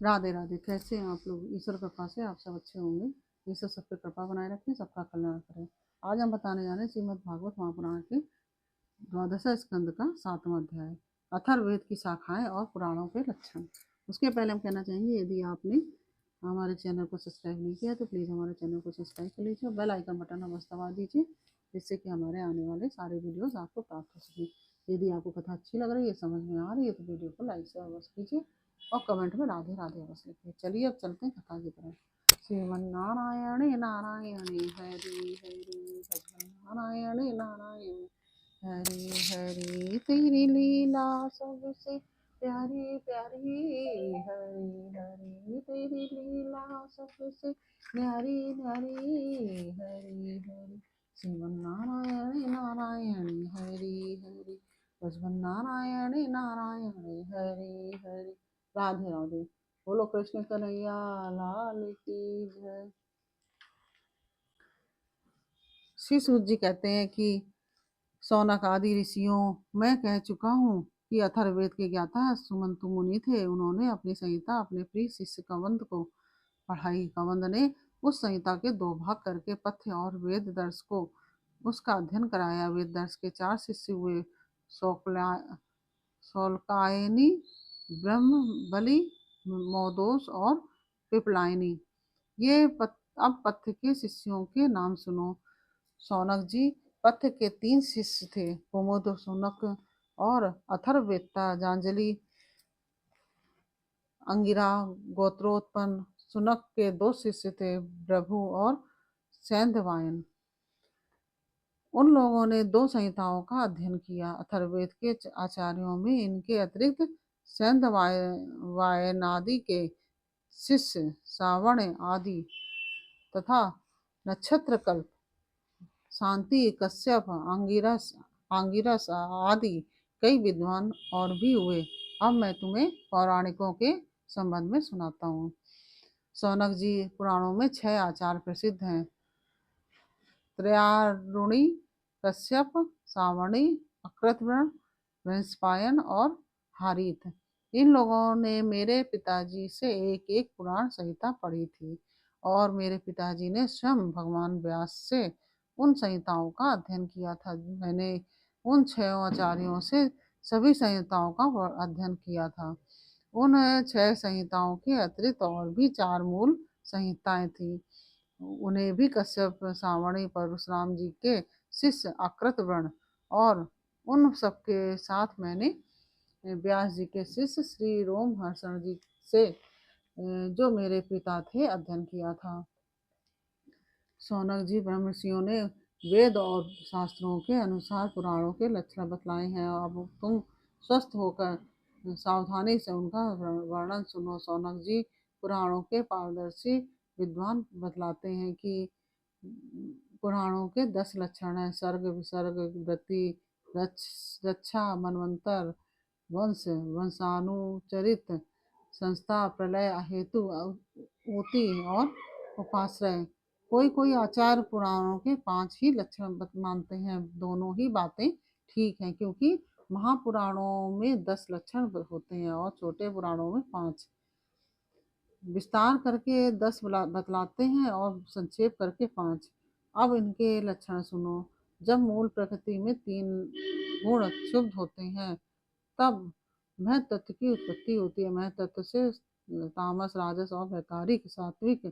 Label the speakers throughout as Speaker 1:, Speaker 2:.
Speaker 1: राधे राधे। कैसे हैं आप लोग? ईश्वर कृपा से आप सब अच्छे होंगे। ईश्वर सब पे कृपा बनाए रखें, सबका कल्याण करें। आज हम बताने जा रहे हैं श्रीमद् भागवत महापुराण के द्वादश स्कंद का 7वां अध्याय, अथर्ववेद की शाखाएं और पुराणों के लक्षण। उसके पहले हम कहना चाहेंगे, यदि आपने हमारे चैनल को सब्सक्राइब नहीं किया तो प्लीज़ हमारे चैनल को सब्सक्राइब कर लीजिए और बेल आइकन बटन अवश्य दबा दीजिए, जिससे कि हमारे आने वाले सारे वीडियोस आपको प्राप्त हो सकें। यदि आपको कथा अच्छी लग रही है, समझ में आ रही है, तो वीडियो को लाइक से अवश्य कीजिए और कमेंट में राधे राधे अवश्य लिखिए। चलिए अब चलते हैं कथा की तरफ। श्रीमन्नारायणे नारायणे हरि हरि, नारायणे नारायण हरि हरि, तेरी लीला सबसे प्यारी प्यारी, हरि हरि तेरी लीला सबसे न्यारी न्यारी, हरि हरि। श्रीमन नारायण नारायण हरि हरि, बजवन नारायण नारायण हरि हरि। राधे राधे। बोलो कृष्ण कन्हैया लाल की जय। श्री सूत जी कहते हैं कि सौनक आदि ऋषियों, मैं कह चुका हूँ कि अथर्ववेद के ज्ञाता सुमंतु मुनि थे। उन्होंने अपनी संहिता अपने प्रिय शिष्य कंवद को पढ़ाई। कंवद ने उस संहिता के 2 भाग करके पथ्य और वेद दर्श को उसका अध्ययन कराया। वेद दर्श के 4 शिष्य हुए, शौल्कायनी, ब्रह्मबली, मोदोस और पिपलायनी। अब पथ्य के शिष्यों के नाम सुनो। सौनक जी पथ्य के 3 शिष्य थे, कुमुद, सुनक और अथर्ववेत्ता जांजलि। अंगिरा गोत्रोत्पन्न सुनक के 2 शिष्य थे, भृगु और सैंधवायन। उन लोगों ने 2 संहिताओं का अध्ययन किया। अथर्ववेद के आचार्यों में इनके अतिरिक्त सैंधवायनादि के शिष्य सावर्ण आदि तथा नक्षत्रकल्प, शांति, कश्यप, आंगिरस आदि कई विद्वान और भी हुए। अब मैं तुम्हें पौराणिकों के संबंध में सुनाता हूँ। सौनक जी पुराणों में 6 आचार प्रसिद्ध हैं: त्रयारुणी, कश्यप, सावणी, अकृतवर्ण, वंशपायन और हारीत। इन लोगों ने मेरे पिताजी से एक एक पुराण संहिता पढ़ी थी और मेरे पिताजी ने स्वयं भगवान व्यास से उन संहिताओं का अध्ययन किया था। मैंने उन 6 आचार्यों से सभी संहिताओं का अध्ययन किया था। उन 6 संहिताओं के अतिरिक्त और भी 4 मूल संहिताएं थी। उन्हें भी कश्यप, सावणी, परशुराम जी के शिष्य अकृतवर्ण और उन सबके साथ मैंने व्यास जी के शिष्य श्री रोमहर्षण जी से, जो मेरे पिता थे, अध्ययन किया था। सौनक जी ब्रह्मर्षियों ने वेद और शास्त्रों के अनुसार पुराणों के लक्षण बतलाए हैं। अब तुम स्वस्थ होकर सावधानी से उनका वर्णन सुनो। सौनक जी पुराणों के पारदर्शी विद्वान बतलाते हैं कि पुराणों के 10 लक्षण हैं: सर्ग, विसर्ग, वृत्ति, रक्षा, मनवंतर, वंश, वंशानुचरित, संस्था, प्रलय, हेतु, ऊति और उपाश्रय। कोई कोई आचार्य पुराणों के 5 ही लक्षण मानते हैं। दोनों ही बातें ठीक हैं, क्योंकि महापुराणों में 10 लक्षण होते हैं और छोटे पुराणों में 5। विस्तार करके 10 बतलाते हैं और संक्षेप करके 5। अब इनके लक्षण सुनो। जब मूल प्रकृति में 3 गुण क्षुब्ध होते हैं, तब मह तत्व की उत्पत्ति होती है। मह तत्व से तामस, राजस और वैकारिक, सात्विक,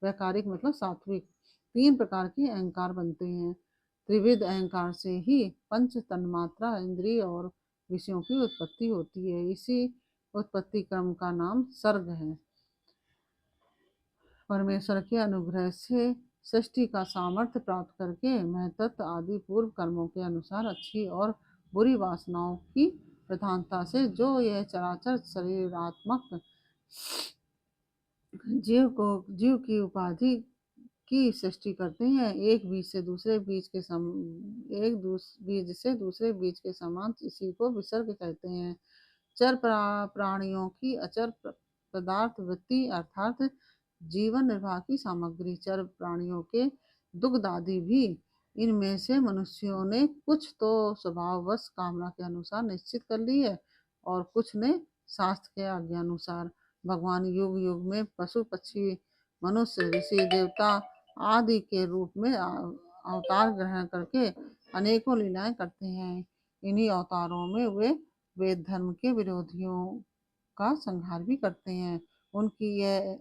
Speaker 1: वैकारिक मतलब सात्विक, 3 प्रकार के अहंकार बनते हैं। त्रिविध अहंकार से ही पंच तन्मात्रा, इंद्रिय और विषयों की उत्पत्ति होती है। इसी उत्पत्ति क्रम का नाम सर्ग है। परमेश्वर के अनुग्रह से सृष्टि का सामर्थ्य प्राप्त करके महतत्व आदि पूर्व कर्मों के अनुसार अच्छी और बुरी वासनाओं की प्रधानता से जो यह चराचर शरीरात्मक जीव की उपाधि की सृष्टि करते हैं, एक बीज से दूसरे बीज के समान, इसी को विसर्ग कहते हैं। चर प्राणियों की अचर पदार्थ वृत्ति अर्थात जीवन निर्वाह की सामग्री, चर प्राणियों के दुग्ध आदि भी। इनमें से मनुष्यों ने कुछ तो स्वभाववश कामना के अनुसार निश्चित कर ली है और कुछ ने शास्त्र के आज्ञानुसार। भगवान युग युग में पशु पक्षी मनुष्य ऋषि देवता आदि के रूप में अवतार ग्रहण करके अनेकों लीलाएं करते हैं। इन्हीं अवतारों में वे वेद धर्म के विरोधियों का संहार भी करते हैं। उनकी यह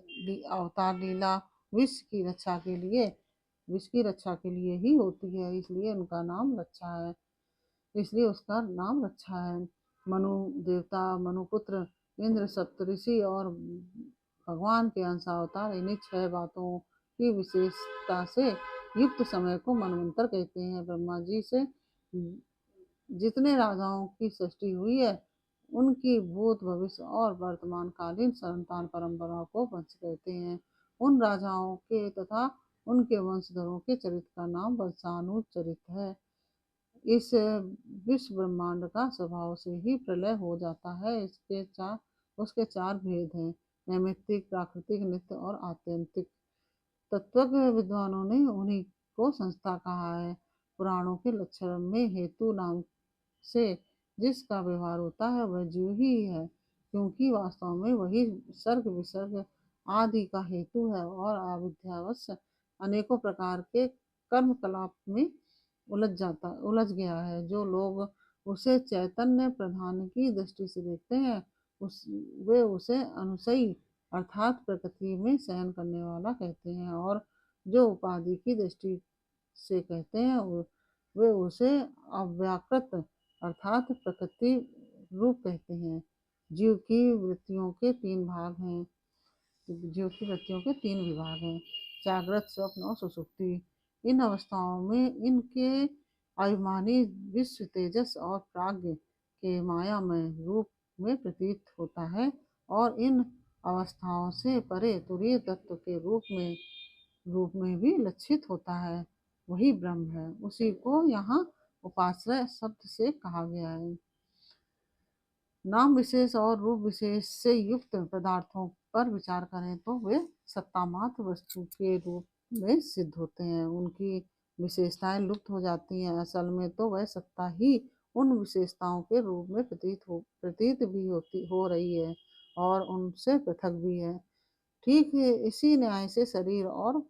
Speaker 1: अवतार लीला विश्व की रक्षा के लिए ही होती है, इसलिए उनका नाम रक्षा है। इसलिए उसका नाम रक्षा है। मनु देवता, मनुपुत्र, इंद्र, सप्तऋषि और भगवान के अंशावतार, इन्हीं 6 बातों की विशेषता से युक्त समय को मनवंतर कहते हैं। ब्रह्मा जी से जितने राजाओं की सृष्टि हुई है, उनकी भूत, भविष्य और वर्तमान कालीन संतान परंपरा को वंश कहते हैं। उन राजाओं के तथा उनके वंशधरों के चरित्र का नाम वंशानुचरित है। इस विश्व ब्रह्मांड का स्वभाव से ही प्रलय हो जाता है। उसके 4 भेद हैं: नैमित्तिक, प्राकृतिक, नित्य और आत्यंतिक। तत्वज्ञ विद्वानों ने उन्हीं को संस्था कहा है। पुराणों के लक्षण में हेतु नाम से जिसका व्यवहार होता है वह जीव ही है, क्योंकि वास्तव में वही सर्ग विसर्ग आदि का हेतु है और अविद्यावश अनेकों प्रकार के कर्म कलाप में उलझ गया है। जो लोग उसे चैतन्य प्रधान की दृष्टि से देखते हैं, वे उसे अनुसयी अर्थात प्रकृति में शयन करने वाला कहते हैं, और जो उपाधि की दृष्टि से कहते हैं वे उसे अव्याकृत अर्थात प्रकृति रूप कहते हैं। जीव की वृत्तियों के 3 भाग हैं। जीव की वृत्तियों के 3 विभाग हैं: जागृत, स्वप्न और सुषुप्ति। इन अवस्थाओं में इनके अभिमानी विश्व तेजस और प्राज्ञ के मायामय रूप में प्रतीत होता है, और इन अवस्थाओं से परे तुरीय तत्व के रूप में भी लक्षित होता है। वही ब्रह्म है। उसी को यहाँ उपाश्रय शब्द से कहा गया है। नाम विशेष और रूप विशेष से युक्त पदार्थों पर विचार करें तो वे सत्तामात्र वस्तु के रूप में सिद्ध होते हैं। उनकी विशेषताएं लुप्त हो जाती हैं। असल में तो वह सत्ता ही उन विशेषताओं के रूप में प्रतीत भी हो रही है और उनसे पृथक भी है। ठीक इसी न्याय से शरीर और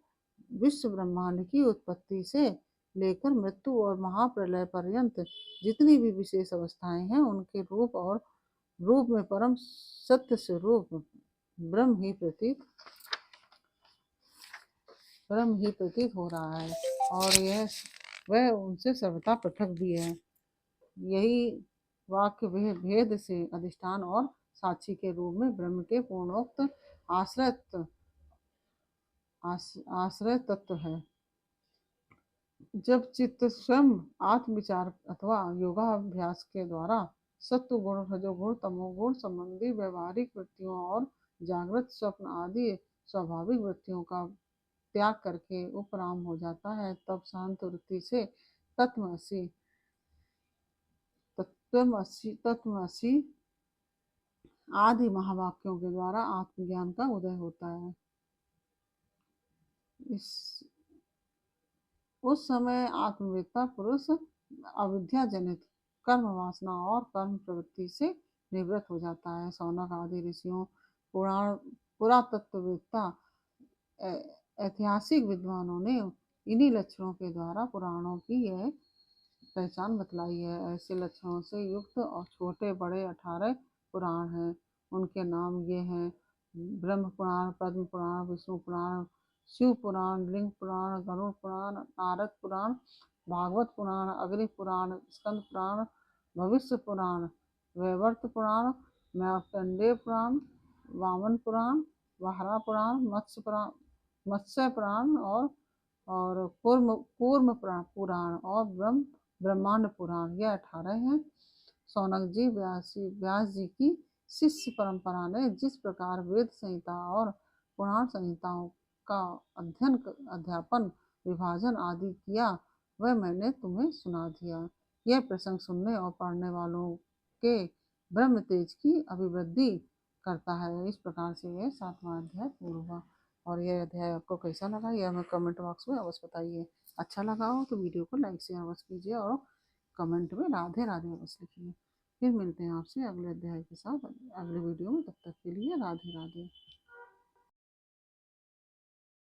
Speaker 1: विश्व ब्रह्मांड की उत्पत्ति से लेकर मृत्यु और महाप्रलय पर्यंत जितनी भी विशेष अवस्थाएं हैं, उनके रूप में परम सत्य स्वरूप ब्रह्म ही प्रतीत हो रहा है, और वह उनसे सर्वथा पृथक भी है। यही वाक्य भेद से अधिष्ठान और साक्षी के रूप में ब्रह्म के पूर्णोक्त आश्रय तत्व है। जब चित्त स्वयं आत्मविचार अथवा योगाभ्यास के द्वारा सत्व गुण, रजोगुण, तमोगुण संबंधी व्यवहारिक वृत्तियों और जागृत, स्वप्न आदि स्वाभाविक वृत्तियों का त्याग करके उपराम हो जाता है, तब शांत वृत्ति से तत्वमसि आदि महावाक्यों के द्वारा आत्मज्ञान का उदय होता है। उस समय आत्मवेत्ता पुरुष अविद्या जनित कर्म वासना और कर्म प्रवृत्ति से निवृत्त हो जाता है। शौनक आदि ऋषियों, पुरातत्ववेत्ता, ऐतिहासिक विद्वानों ने इन्हीं लक्षणों के द्वारा पुराणों की यह पहचान बतलाई है। ऐसे लक्षणों से युक्त और छोटे बड़े 18 पुराण हैं। उनके नाम ये हैं: ब्रह्म पुराण, पद्म पुराण, विष्णु पुराण, शिव पुराण, लिंग पुराण, गरुड़ पुराण, नारद पुराण, भागवत पुराण, अग्नि पुराण, स्कंद पुराण, भविष्य पुराण, वैवर्त पुराण, मार्कंडेय पुराण, वामन पुराण, वाहरा पुराण, मत्स्य पुराण और कूर्म पुराण और ब्रह्मांड पुराण, यह 18 हैं। शौनक जी व्यास जी की शिष्य परंपरा ने जिस प्रकार वेद संहिता और पुराण संहिताओं का अध्यापन, विभाजन आदि किया, वह मैंने तुम्हें सुना दिया। यह प्रसंग सुनने और पढ़ने वालों के ब्रह्म तेज की अभिवृद्धि करता है। इस प्रकार से यह 7वां अध्याय पूर्ण हुआ। और यह अध्याय आपको कैसा लगा यह हमें कमेंट बॉक्स में अवश्य बताइए। अच्छा लगा हो तो वीडियो को लाइक शेयर अवश्य कीजिए और कमेंट में राधे राधे अवश्य लिखिए। फिर मिलते हैं आपसे अगले अध्याय के साथ अगले वीडियो में। तब तक के लिए राधे राधे।